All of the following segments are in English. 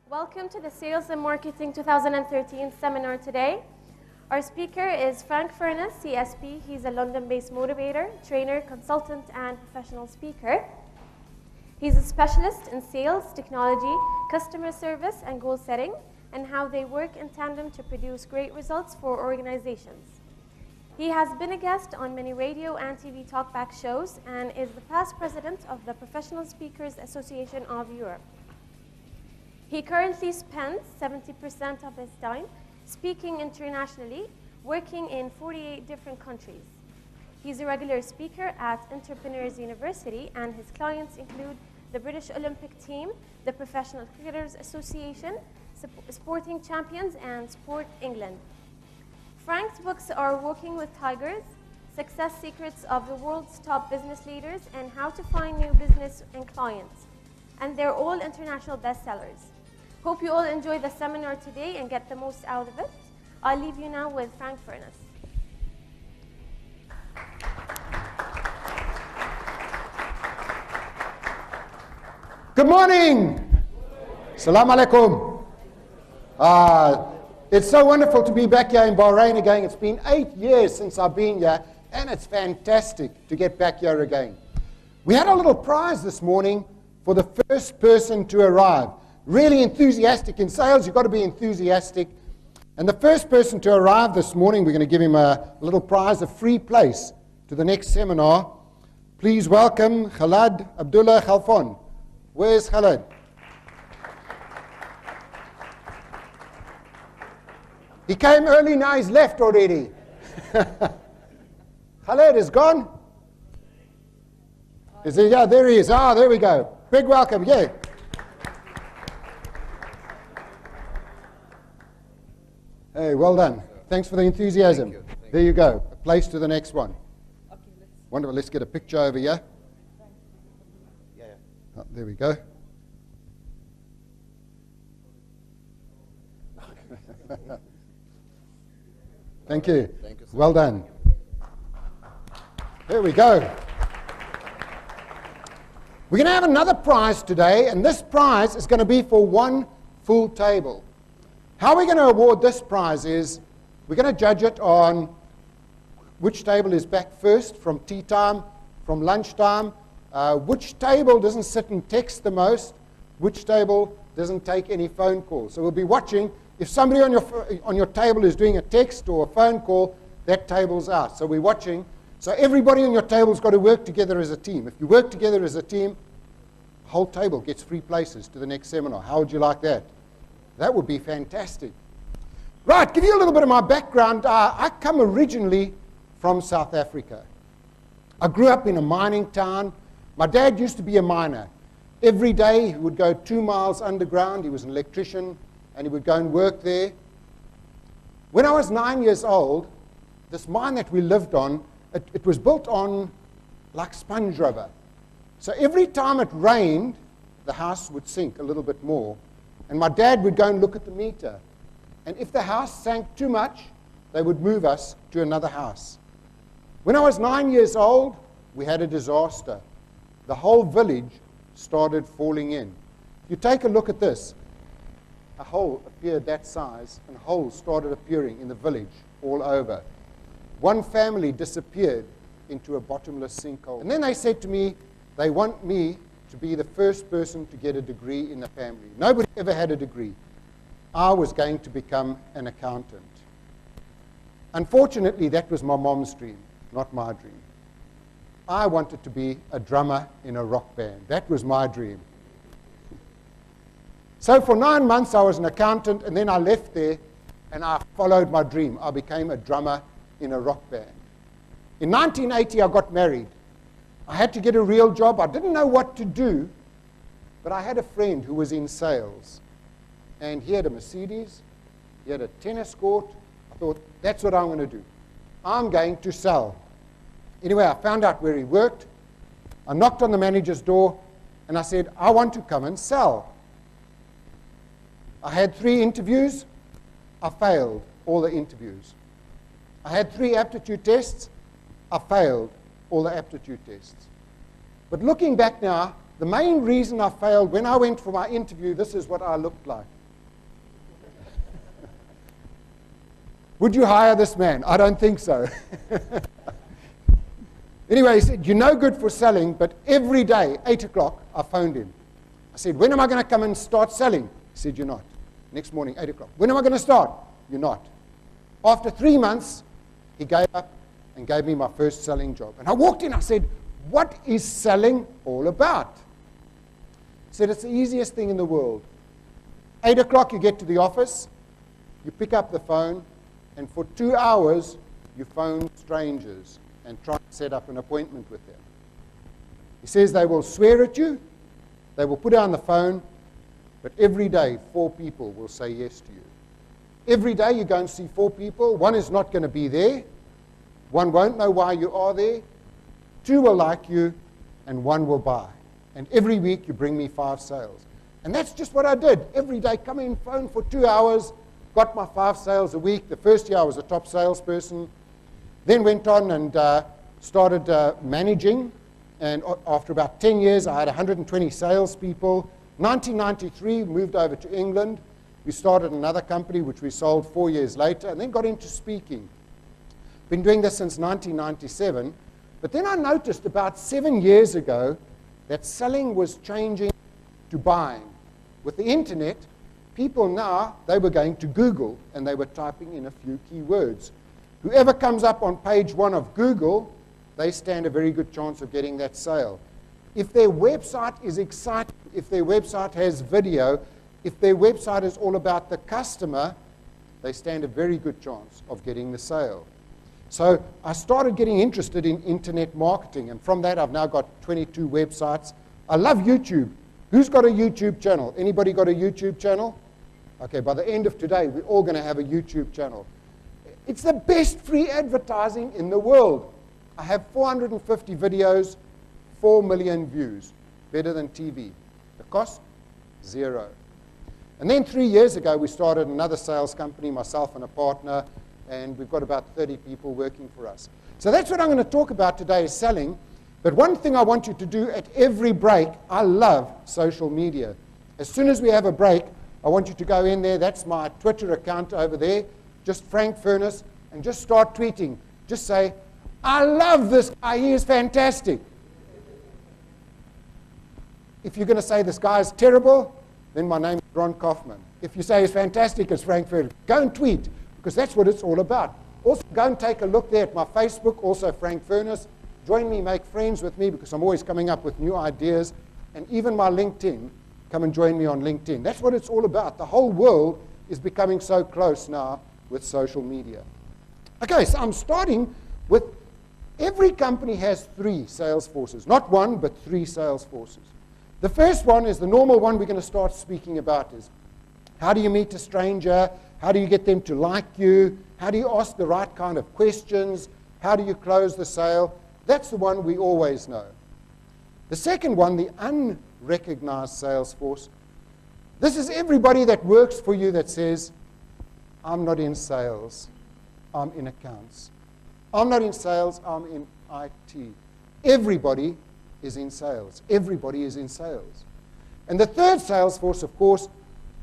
Welcome to the Sales and Marketing 2013 seminar today. Our speaker is Frank Furness, CSP. He's a London-based motivator, trainer, consultant, and professional speaker. He's a specialist in sales, technology, customer service, and goal setting, and how they work in tandem to produce great results for organizations. He has been a guest on many radio and TV talkback shows and is the past president of the Professional Speakers Association of Europe. He currently spends 70% of his time speaking internationally, working in 48 different countries. He's a regular speaker at Entrepreneurs University, and his clients include the British Olympic team, the Professional Cricketers Association, Sporting Champions, and Sport England. Frank's books are Walking with Tigers, Success Secrets of the World's Top Business Leaders, and How to Find New Business and Clients. And they're all international bestsellers. Hope you all enjoy the seminar today and get the most out of it. I'll leave you now with Frank Furness. Good morning. Assalamu alaikum. It's so wonderful to be back here in Bahrain again. It's been 8 years since I've been here, and it's fantastic to get back here again. We had a little prize this morning for the first person to arrive. Really enthusiastic. In sales, you've got to be enthusiastic. And the first person to arrive this morning, we're going to give him a little prize, a free place to the next seminar. Please welcome Khalid Abdullah Khalfon. Where's Khalid? He came early, now he's left already. Khalid is gone? Is he? Yeah, there he is. Ah, there we go. Big welcome, yeah. Hey, well done. Thanks for the enthusiasm. There you go. A place to the next one. Wonderful. Let's get a picture over here. Oh, there we go. Thank you. Thank you, sir. Well done. There we go. We're going to have another prize today, and this prize is going to be for one full table. How we're going to award this prize is we're going to judge it on which table is back first from tea time, from lunchtime, which table doesn't sit and text the most, which table doesn't take any phone calls. So we'll be watching. If somebody on your table is doing a text or a phone call, that table's out. So we're watching. So everybody on your table's got to work together as a team. If you work together as a team, the whole table gets free places to the next seminar. How would you like that? That would be fantastic. Right, give you a little bit of my background. I come originally from South Africa. I grew up in a mining town. My dad used to be a miner. Every day he would go 2 miles underground. He was an electrician, and he would go and work there. When I was 9 years old, this mine that we lived on, it was built on like sponge rubber. So every time it rained, the house would sink a little bit more. And my dad would go and look at the meter. And if the house sank too much, they would move us to another house. When I was 9 years old, we had a disaster. The whole village started falling in. You take a look at this. A hole appeared that size, and holes started appearing in the village all over. One family disappeared into a bottomless sinkhole. And then they said to me, they want me to be the first person to get a degree in the family. Nobody ever had a degree. I was going to become an accountant. Unfortunately, that was my mom's dream, not my dream. I wanted to be a drummer in a rock band. That was my dream. So for 9 months, I was an accountant, and then I left there, and I followed my dream. I became a drummer in a rock band. In 1980, I got married. I had to get a real job. I didn't know what to do, but I had a friend who was in sales, and he had a Mercedes. He had a tennis court. I thought, that's what I'm going to do. I'm going to sell. Anyway, I found out where he worked. I knocked on the manager's door, and I said, I want to come and sell. I had 3 interviews. I failed all the interviews. I had 3 aptitude tests. I failed all the aptitude tests. But looking back now, the main reason I failed, when I went for my interview, this is what I looked like. would you hire this man? I don't think so. Anyway, he said, you're no good for selling, but every day, 8 o'clock, I phoned him. I said, when am I going to come and start selling? He said, you're not. Next morning, 8 o'clock. When am I going to start? You're not. After 3 months, he gave up and gave me my first selling job. And I walked in, I said, what is selling all about? He said, it's the easiest thing in the world. 8 o'clock, you get to the office, you pick up the phone, and for 2 hours, you phone strangers and try to set up an appointment with them. He says they will swear at you, they will put down the phone, but every day 4 people will say yes to you. Every day you go and see 4 people. 1 is not going to be there. 1 won't know why you are there. 2 will like you, and 1 will buy. And every week you bring me 5 sales. And that's just what I did. Every day, come in, phone for 2 hours, got my 5 sales a week. The first year I was a top salesperson. Then went on and started managing. And after about 10 years, I had 120 salespeople. 1993, moved over to England. We started another company, which we sold 4 years later, and then got into speaking. Been doing this since 1997. But then I noticed about 7 years ago that selling was changing to buying. With the internet, people now, they were going to Google, and they were typing in a few keywords. Whoever comes up on page 1 of Google, they stand a very good chance of getting that sale. If their website is exciting, if their website has video, if their website is all about the customer, they stand a very good chance of getting the sale. So I started getting interested in internet marketing, and from that I've now got 22 websites. I love YouTube. Who's got a YouTube channel? Anybody got a YouTube channel? Okay, by the end of today, we're all going to have a YouTube channel. It's the best free advertising in the world. I have 450 videos, 4 million views. Better than TV. The cost? 0. And then 3 years ago, we started another sales company, myself and a partner, and we've got about 30 people working for us. So that's what I'm going to talk about today, is selling. But one thing I want you to do at every break, I love social media. As soon as we have a break, I want you to go in there. That's my Twitter account over there. Just Frank Furness, and just start tweeting. Just say, I love this guy, he is fantastic. If you're going to say this guy is terrible, then my name is Ron Kaufman. If you say he's fantastic, it's Frank Furness. Go and tweet, because that's what it's all about. Also, go and take a look there at my Facebook, also Frank Furness. Join me, make friends with me, because I'm always coming up with new ideas. And even my LinkedIn, come and join me on LinkedIn. That's what it's all about. The whole world is becoming so close now with social media. Okay, so I'm starting with every company has 3 sales forces. Not 1, but 3 sales forces. The first one is the normal one we're going to start speaking about is how do you meet a stranger? How do you get them to like you? How do you ask the right kind of questions? How do you close the sale? That's the one we always know. The second one, the unrecognized sales force, this is everybody that works for you that says, I'm not in sales, I'm in accounts. I'm not in sales, I'm in IT. Everybody is in sales. Everybody is in sales. And the third sales force, of course,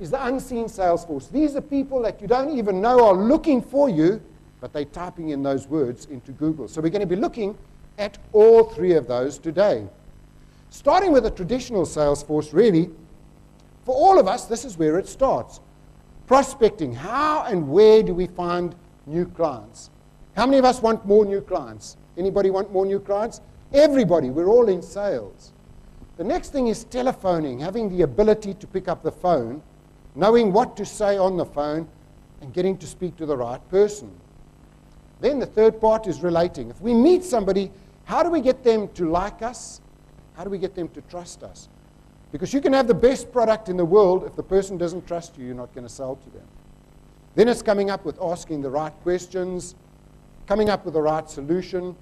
is the unseen sales force. These are people that you don't even know are looking for you, but they're typing in those words into Google. So we're going to be looking at all 3 of those today. Starting with a traditional sales force, really, for all of us, this is where it starts. Prospecting. How and where do we find new clients? How many of us want more new clients? Anybody want more new clients? Everybody. We're all in sales. The next thing is telephoning, having the ability to pick up the phone, knowing what to say on the phone, and getting to speak to the right person. Then the third part is relating. If we meet somebody, how do we get them to like us? How do we get them to trust us? Because you can have the best product in the world. If the person doesn't trust you, you're not going to sell to them. Then it's coming up with asking the right questions, coming up with the right solution,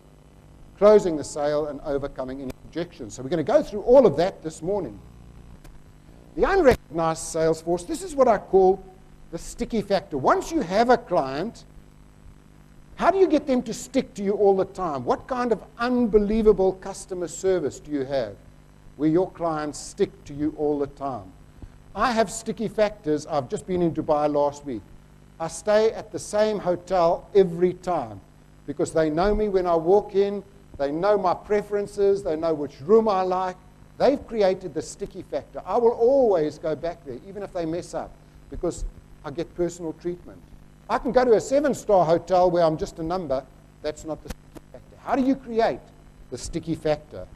closing the sale, and overcoming any objections. So we're going to go through all of that this morning. The unrecognized sales force, this is what I call the sticky factor. Once you have a client, how do you get them to stick to you all the time? What kind of unbelievable customer service do you have where your clients stick to you all the time? I have sticky factors. I've just been in Dubai last week. I stay at the same hotel every time because they know me when I walk in, they know my preferences, they know which room I like. They've created the sticky factor. I will always go back there, even if they mess up, because I get personal treatment. I can go to a 7-star hotel where I'm just a number. That's not the sticky factor. How do you create the sticky factor?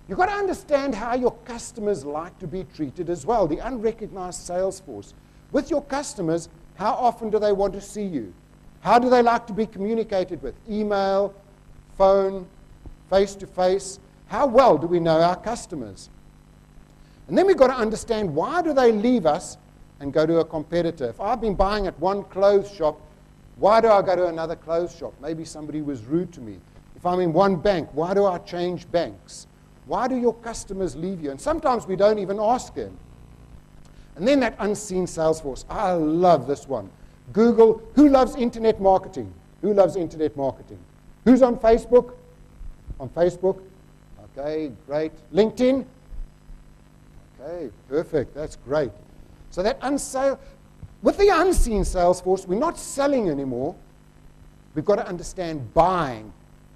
You've got to understand how your customers like to be treated as well, the unrecognized sales force. With your customers, how often do they want to see you? How do they like to be communicated with? Email, phone, face-to-face. How well do we know our customers? And then we've got to understand, why do they leave us and go to a competitor? If I've been buying at one clothes shop, why do I go to another clothes shop? Maybe somebody was rude to me. If I'm in one bank, why do I change banks? Why do your customers leave you? And sometimes we don't even ask them. And then that unseen sales force. I love this one. Google. Who loves internet marketing? Who loves internet marketing? Who's on Facebook? On Facebook? Okay, great. LinkedIn? Okay, perfect. That's great. So that with the unseen sales force, we're not selling anymore. We've got to understand buying.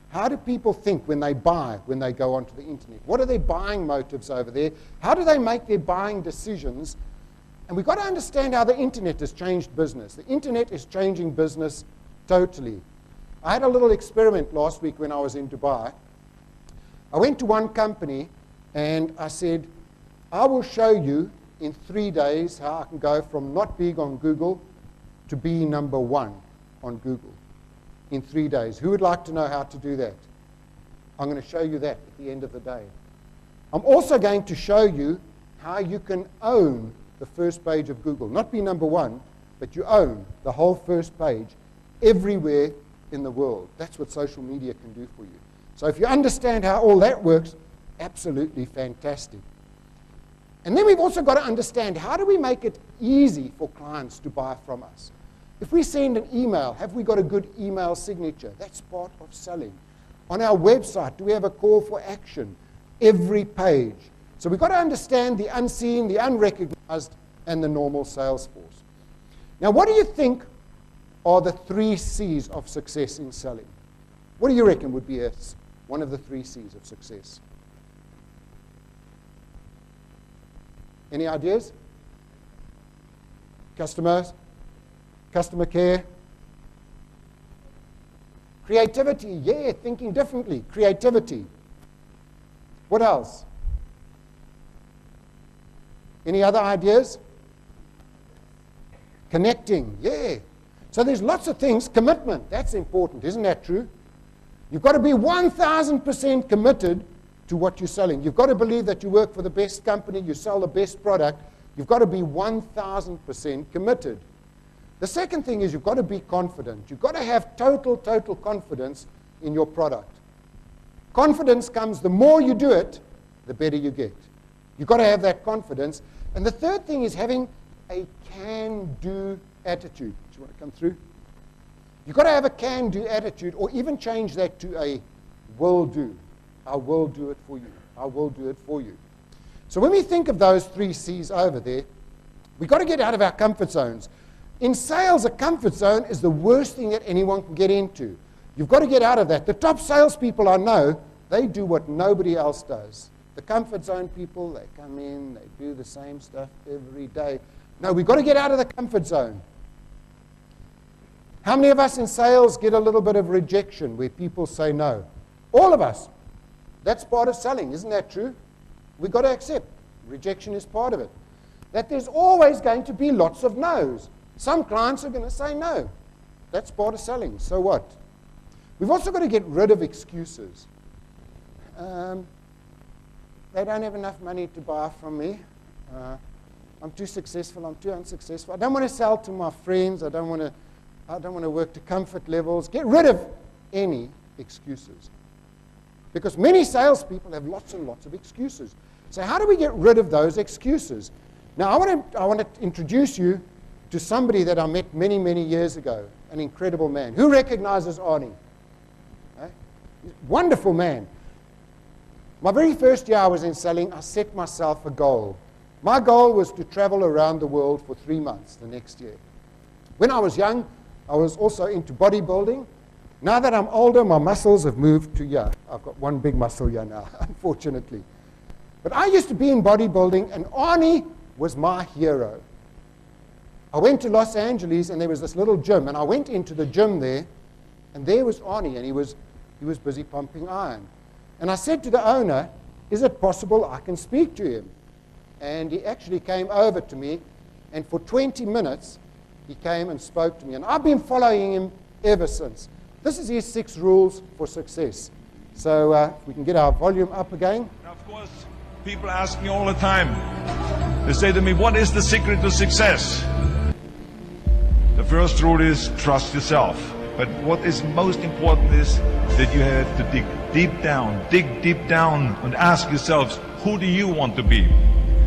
How do people think when they buy, when they go onto the internet? What are their buying motives over there? How do they make their buying decisions? And we've got to understand how the internet has changed business. The internet is changing business totally. I had a little experiment last week when I was in Dubai. I went to one company and I said, I will show you in 3 days how I can go from not being on Google to being #1 on Google in 3 days. Who would like to know how to do that? I'm going to show you that at the end of the day. I'm also going to show you how you can own the first page of Google. Not be #1, but you own the whole first page everywhere in the world. That's what social media can do for you. So if you understand how all that works, absolutely fantastic. And then we've also got to understand, how do we make it easy for clients to buy from us? If we send an email, have we got a good email signature? That's part of selling. On our website, do we have a call for action? Every page. So we've got to understand the unseen, the unrecognized, and the normal sales force. Now, what do you think are the 3 C's of success in selling? What do you reckon would be one of the 3 C's of success? Any ideas? Customers? Customer care? Creativity. Yeah, thinking differently. Creativity. What else? Any other ideas? Connecting. Yeah. So there's lots of things. Commitment. That's important. Isn't that true? You've got to be 1,000% committed to what you're selling. You've got to believe that you work for the best company, you sell the best product. You've got to be 1,000% committed. The second thing is, you've got to be confident. You've got to have total confidence in your product. Confidence comes, the more you do it, the better you get. You've got to have that confidence. And the third thing is having a can-do attitude. Do you want to come through? You've got to have a can-do attitude, or even change that to a will-do. I will do it for you. I will do it for you. So when we think of those 3 C's over there, we've got to get out of our comfort zones. In sales, a comfort zone is the worst thing that anyone can get into. You've got to get out of that. The top salespeople I know, they do what nobody else does. The comfort zone people, they come in, they do the same stuff every day. No, we've got to get out of the comfort zone. How many of us in sales get a little bit of rejection where people say no? All of us. That's part of selling, isn't that true? We've got to accept. Rejection is part of it. That there's always going to be lots of no's. Some clients are going to say no. That's part of selling. So what? We've also got to get rid of excuses. They don't have enough money to buy from me. I'm too successful. I'm too unsuccessful. I don't want to sell to my friends. I don't want to work to comfort levels. Get rid of any excuses. Because many salespeople have lots and lots of excuses. So how do we get rid of those excuses? Now, I want to introduce you to somebody that I met many, many years ago, an incredible man. Who recognizes Arnie? Wonderful man. My very first year I was in selling, I set myself a goal. My goal was to travel around the world for 3 months the next year. When I was young, I was also into bodybuilding. Now that I'm older, my muscles have moved to here. I've got one big muscle here now, unfortunately. But I used to be in bodybuilding, and Arnie was my hero. I went to Los Angeles, and there was this little gym, and I went into the gym there, and there was Arnie, and he was busy pumping iron. And I said to the owner, is it possible I can speak to him? And he actually came over to me, and for 20 minutes, he came and spoke to me. And I've been following him ever since. This is his 6 rules for success. So if we can get our volume up again. Now, of course, people ask me all the time. They say to me, what is the secret to success? The first rule is trust yourself. But what is most important is that you have to dig deep down and ask yourselves, who do you want to be?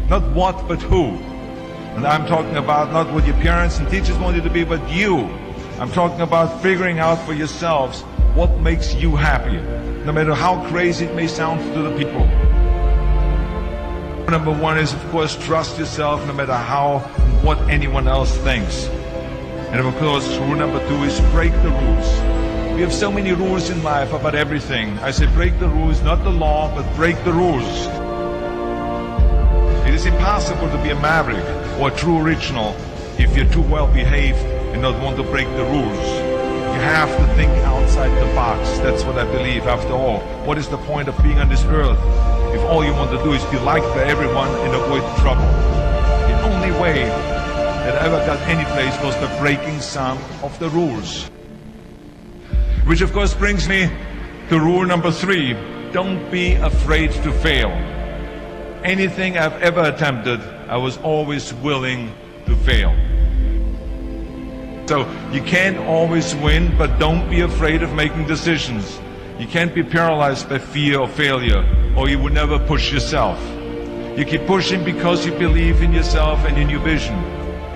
Not what, but who. And I'm talking about not what your parents and teachers want you to be, but you. I'm talking about figuring out for yourselves what makes you happy, no matter how crazy it may sound to the people. Number 1 is, of course, trust yourself no matter how and what anyone else thinks. And of course, rule number 2 is break the rules. We have so many rules in life about everything. I say break the rules, not the law, but break the rules. It is impossible to be a maverick or a true original if you're too well behaved and not want to break the rules. You have to think outside the box. That's what I believe. After all, what is the point of being on this earth if all you want to do is be liked by everyone and avoid trouble? The only way that I ever got any place was by breaking some of the rules. Which of course brings me to rule number 3. Don't be afraid to fail. Anything I've ever attempted, I was always willing to fail. So you can't always win, but don't be afraid of making decisions. You can't be paralyzed by fear or failure, or you would never push yourself. You keep pushing because you believe in yourself and in your vision.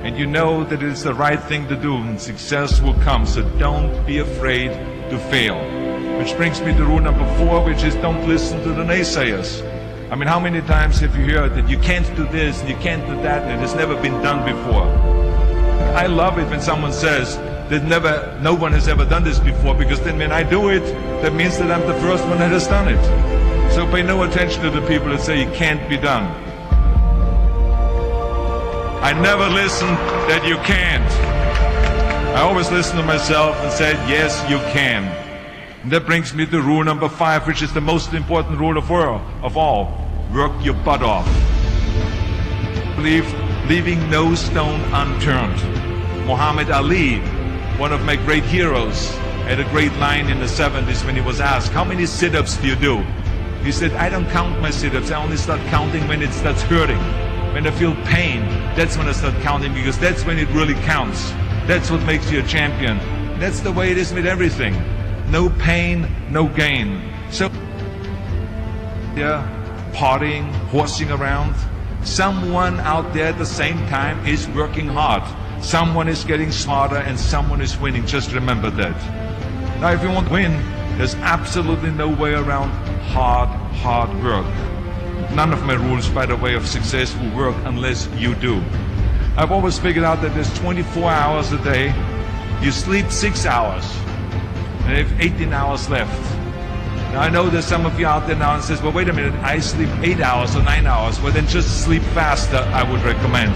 And you know that it's the right thing to do, and success will come. So don't be afraid to fail. Which brings me to rule number 4, which is don't listen to the naysayers. I mean, how many times have you heard that you can't do this and you can't do that and it has never been done before? I love it when someone says that no one has ever done this before, because then when I do it, that means that I'm the first one that has done it. So pay no attention to the people that say it can't be done. I never listen that you can't. I always listen to myself and said, yes, you can. And that brings me to rule number 5, which is the most important rule of all. Work your butt off. Leaving no stone unturned. Muhammad Ali, one of my great heroes, had a great line in the 70s when he was asked, how many sit-ups do you do? He said, I don't count my sit-ups. I only start counting when it starts hurting. When I feel pain, that's when I start counting, because that's when it really counts. That's what makes you a champion. That's the way it is with everything. No pain, no gain. So, partying, horsing around. Someone out there at the same time is working hard. Someone is getting smarter and someone is winning. Just remember that. Now, if you want to win, there's absolutely no way around hard work. None of my rules, by the way, of success will work unless you do. I've always figured out that there's 24 hours a day. You sleep 6 hours, and you have 18 hours left. Now, I know there's some of you out there now and says, well, wait a minute, I sleep 8 hours or 9 hours. Well, then just sleep faster, I would recommend.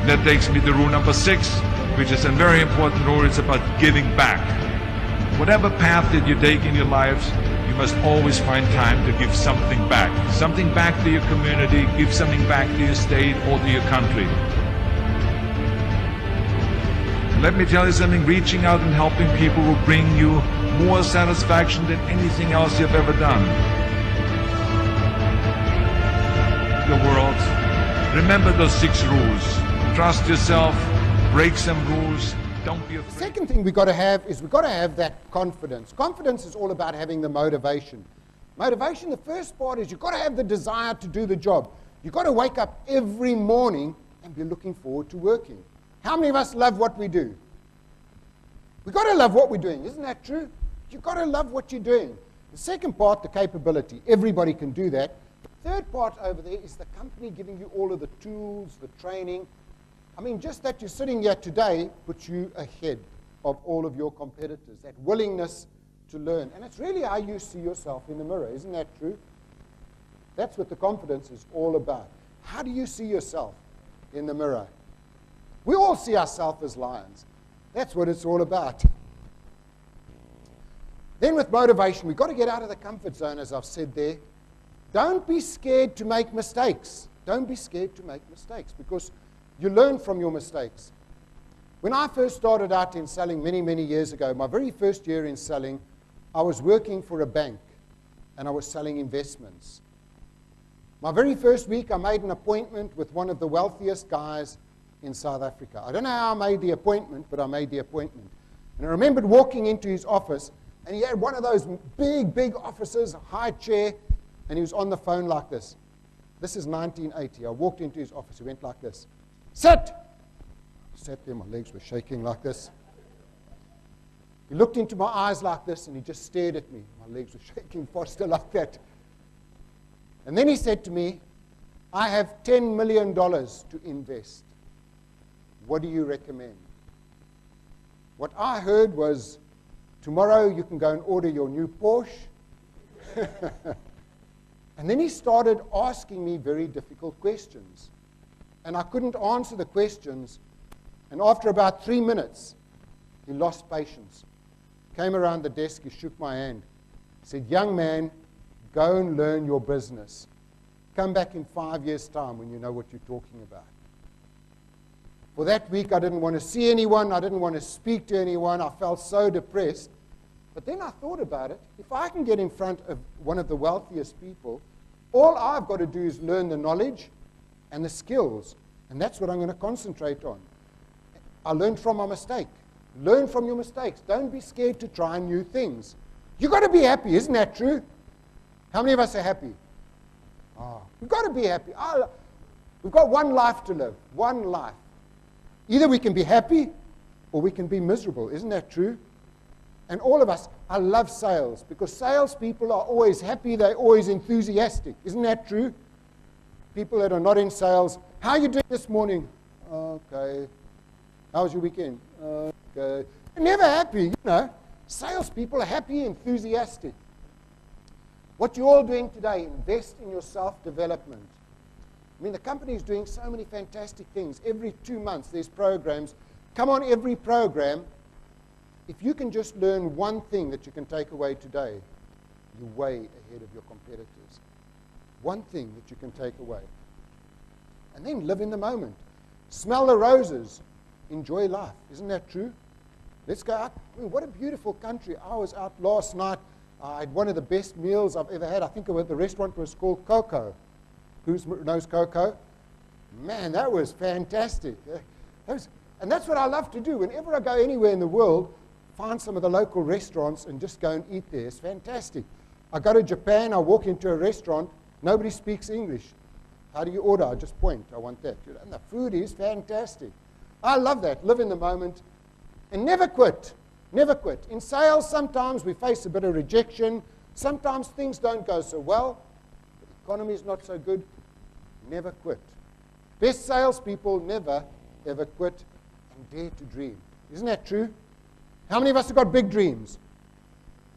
That takes me to rule number 6, which is a very important rule. It's about giving back. Whatever path that you take in your lives, you must always find time to give something back. Something back to your community, give something back to your state or to your country. Let me tell you something, reaching out and helping people will bring you more satisfaction than anything else you've ever done. The world. Remember those 6 rules. Trust yourself, break some rules, don't be afraid. The second thing we've got to have is we've got to have that confidence. Confidence is all about having the motivation. Motivation, the first part is you've got to have the desire to do the job. You've got to wake up every morning and be looking forward to working. How many of us love what we do? We've got to love what we're doing, isn't that true? You've got to love what you're doing. The second part, the capability. Everybody can do that. The third part over there is the company giving you all of the tools, the training. I mean, just that you're sitting here today puts you ahead of all of your competitors, that willingness to learn. And it's really how you see yourself in the mirror. Isn't that true? That's what the confidence is all about. How do you see yourself in the mirror? We all see ourselves as lions. That's what it's all about. Then with motivation, we've got to get out of the comfort zone, as I've said there. Don't be scared to make mistakes. Don't be scared to make mistakes, because you learn from your mistakes. When I first started out in selling many, many years ago, my very first year in selling, I was working for a bank, and I was selling investments. My very first week, I made an appointment with one of the wealthiest guys in South Africa. I don't know how I made the appointment, but I made the appointment. And I remembered walking into his office, and he had one of those big, big offices, a high chair, and he was on the phone like this. This is 1980. I walked into his office. He went like this. Sit! I sat there. My legs were shaking like this. He looked into my eyes like this, and he just stared at me. My legs were shaking faster like that. And then he said to me, I have $10 million to invest. What do you recommend? What I heard was, tomorrow you can go and order your new Porsche. And then he started asking me very difficult questions. And I couldn't answer the questions. And after about 3 minutes, he lost patience. Came around the desk, he shook my hand. Said, young man, go and learn your business. Come back in 5 years' time when you know what you're talking about. For that week, I didn't want to see anyone. I didn't want to speak to anyone. I felt so depressed. But then I thought about it. If I can get in front of one of the wealthiest people, all I've got to do is learn the knowledge and the skills. And that's what I'm going to concentrate on. I learned from my mistake. Learn from your mistakes. Don't be scared to try new things. You've got to be happy. Isn't that true? How many of us are happy? Oh, we've got to be happy. We've got one life to live. One life. Either we can be happy or we can be miserable. Isn't that true? And all of us, I love sales, because salespeople are always happy, they're always enthusiastic. Isn't that true? People that are not in sales, how are you doing this morning? Okay. How was your weekend? Okay. They're never happy, you know. Salespeople are happy, enthusiastic. What you're all doing today, invest in your self-development. I mean, the company is doing so many fantastic things. Every 2 months, there's programs. Come on every program. If you can just learn one thing that you can take away today, you're way ahead of your competitors. One thing that you can take away. And then live in the moment. Smell the roses. Enjoy life. Isn't that true? Let's go out. I mean, what a beautiful country. I was out last night. I had one of the best meals I've ever had. I think the restaurant was called Coco. Who knows Coco? Man, that was fantastic. And that's what I love to do. Whenever I go anywhere in the world, find some of the local restaurants and just go and eat there. It's fantastic. I go to Japan, I walk into a restaurant, nobody speaks English. How do you order? I just point, I want that. And the food is fantastic. I love that. Live in the moment and never quit. Never quit. In sales, sometimes we face a bit of rejection. Sometimes things don't go so well. The economy is not so good. Never quit. Best salespeople never, ever quit and dare to dream. Isn't that true? How many of us have got big dreams?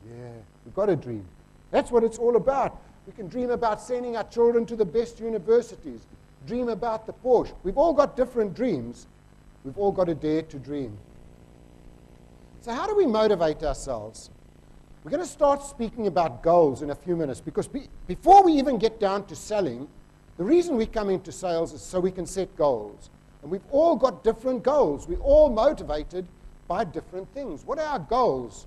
Yeah, we've got a dream. That's what it's all about. We can dream about sending our children to the best universities. Dream about the Porsche. We've all got different dreams. We've all got to dare to dream. So how do we motivate ourselves? We're going to start speaking about goals in a few minutes, because before we even get down to selling, the reason we come into sales is so we can set goals. And we've all got different goals. We're all motivated by different things. What are our goals?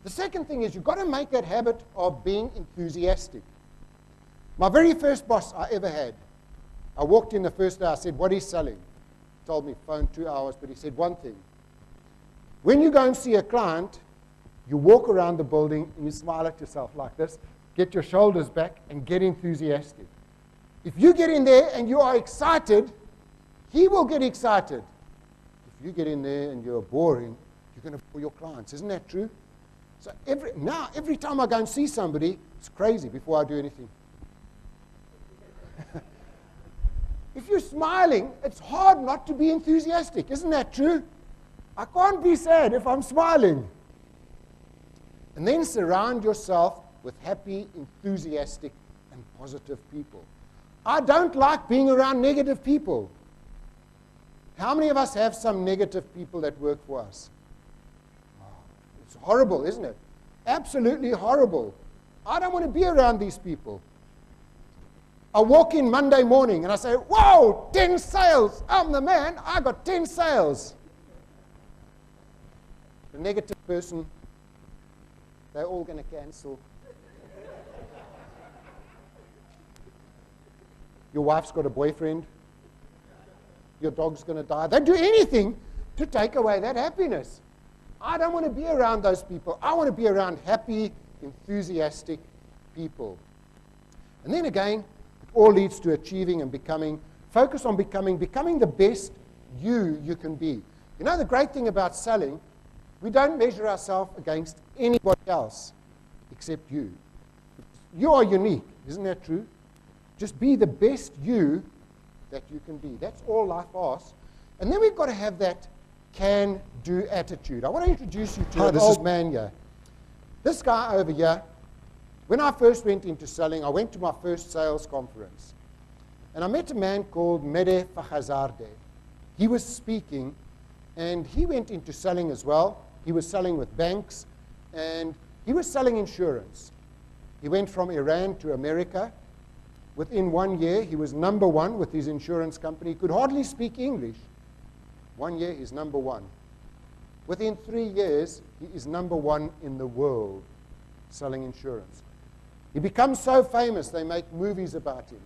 The second thing is you've got to make that habit of being enthusiastic. My very first boss I ever had, I walked in the first day, I said, what are you selling? He told me, phone 2 hours, but he said one thing. When you go and see a client, you walk around the building and you smile at yourself like this, get your shoulders back and get enthusiastic. If you get in there and you are excited, he will get excited. If you get in there and you're boring, you're going to bore your clients. Isn't that true? So every time I go and see somebody, it's crazy before I do anything. If you're smiling, it's hard not to be enthusiastic. Isn't that true? I can't be sad if I'm smiling. And then surround yourself with happy, enthusiastic, and positive people. I don't like being around negative people. How many of us have some negative people that work for us? Oh, it's horrible, isn't it? Absolutely horrible. I don't want to be around these people. I walk in Monday morning and I say, whoa, 10 sales. I'm the man. I got 10 sales. The negative person, they're all going to cancel. Your wife's got a boyfriend. Your dog's going to die. They'd do anything to take away that happiness. I don't want to be around those people. I want to be around happy, enthusiastic people. And then again, it all leads to achieving and becoming. Focus on becoming the best you can be. You know, the great thing about selling, we don't measure ourselves against anybody else except you. You are unique. Isn't that true? Just be the best you that you can be. That's all life asks. And then we've got to have that can-do attitude. I want to introduce you to an old man here. This guy over here, when I first went into selling, I went to my first sales conference. And I met a man called Mede Fahazarde. He was speaking, and he went into selling as well. He was selling with banks, and he was selling insurance. He went from Iran to America. Within 1 year, he was number one with his insurance company. He could hardly speak English. 1 year, he's number one. Within 3 years, he is number one in the world selling insurance. He becomes so famous, they make movies about him.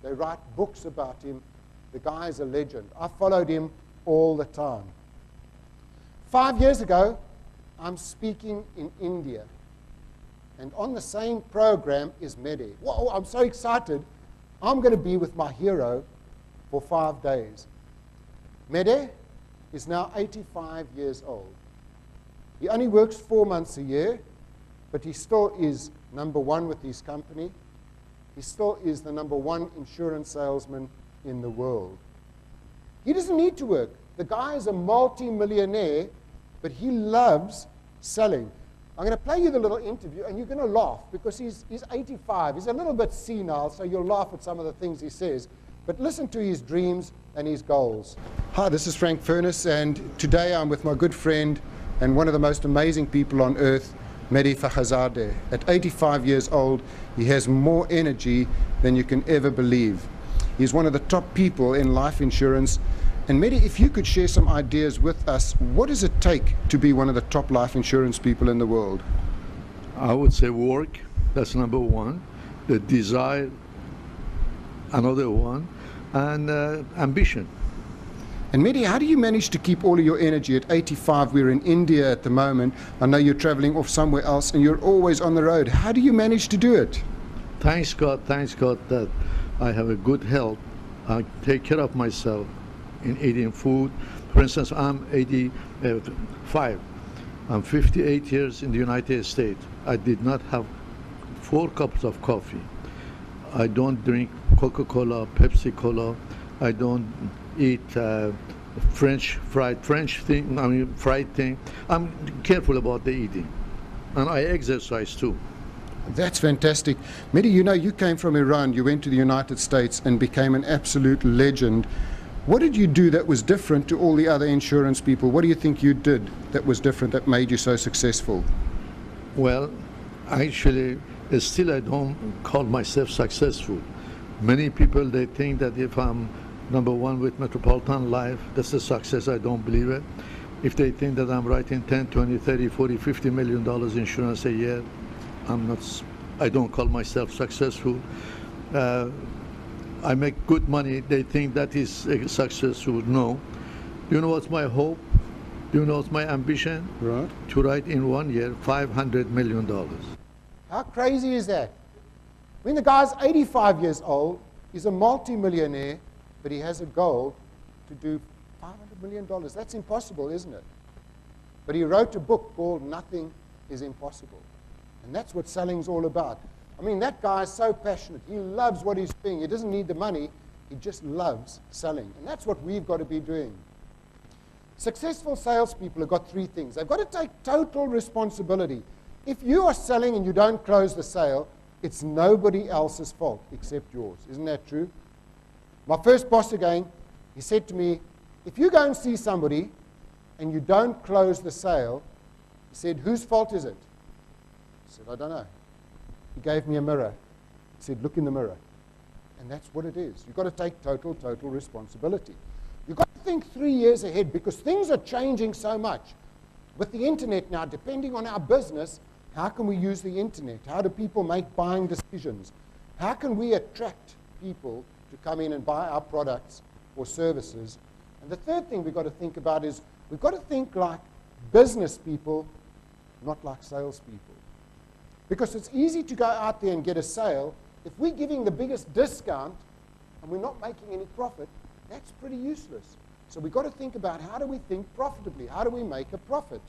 They write books about him. The guy is a legend. I followed him all the time. 5 years ago, I'm speaking in India. And on the same program is Mede. Whoa, I'm so excited. I'm going to be with my hero for 5 days. Mede is now 85 years old. He only works 4 months a year, but he still is number one with his company. He still is the number one insurance salesman in the world. He doesn't need to work. The guy is a multi-millionaire, but he loves selling. I'm going to play you the little interview, and you're going to laugh because he's 85. He's a little bit senile, so you'll laugh at some of the things he says. But listen to his dreams and his goals. Hi, this is Frank Furness, and today I'm with my good friend and one of the most amazing people on earth, Mede Fahazarde. At 85 years old, he has more energy than you can ever believe. He's one of the top people in life insurance. And Mede, if you could share some ideas with us, what does it take to be one of the top life insurance people in the world? I would say work, that's number one. The desire, another one. And ambition. And Mede, how do you manage to keep all of your energy at 85? We're in India at the moment. I know you're traveling off somewhere else and you're always on the road. How do you manage to do it? Thanks God that I have a good health. I take care of myself in eating food. For instance, I'm 85. I'm 58 years in the United States. I did not have 4 cups of coffee. I don't drink Coca-Cola, Pepsi-Cola. I don't eat fried thing. I'm careful about the eating. And I exercise too. That's fantastic. Mede, you know, you came from Iran, you went to the United States and became an absolute legend. What did you do that was different to all the other insurance people? What do you think you did that was different that made you so successful? Well, actually, still I don't call myself successful. Many people, they think that if I'm number one with Metropolitan Life, that's a success. I don't believe it. If they think that I'm writing 10, 20, 30, 40, $50 million insurance a year, I don't call myself successful. I make good money. They think that is successful. No. Do you know what's my hope? Do you know what's my ambition? Right. To write in 1 year $500 million. How crazy is that? When the guy's 85 years old, he's a multi-millionaire, but he has a goal to do $500 million. That's impossible, isn't it? But he wrote a book called Nothing is Impossible. And that's what selling's all about. I mean, that guy is so passionate. He loves what he's doing. He doesn't need the money. He just loves selling. And that's what we've got to be doing. Successful salespeople have got three things. They've got to take total responsibility. If you are selling and you don't close the sale, it's nobody else's fault except yours. Isn't that true? My first boss again, he said to me, if you go and see somebody and you don't close the sale, he said, whose fault is it? I said, I don't know. He gave me a mirror. He said, look in the mirror. And that's what it is. You've got to take total responsibility. You've got to think 3 years ahead because things are changing so much. With the internet now, depending on our business, how can we use the internet? How do people make buying decisions? How can we attract people to come in and buy our products or services? And the third thing we've got to think about is we've got to think like business people, not like salespeople. Because it's easy to go out there and get a sale. If we're giving the biggest discount and we're not making any profit, that's pretty useless. So we've got to think about how do we think profitably? How do we make a profit?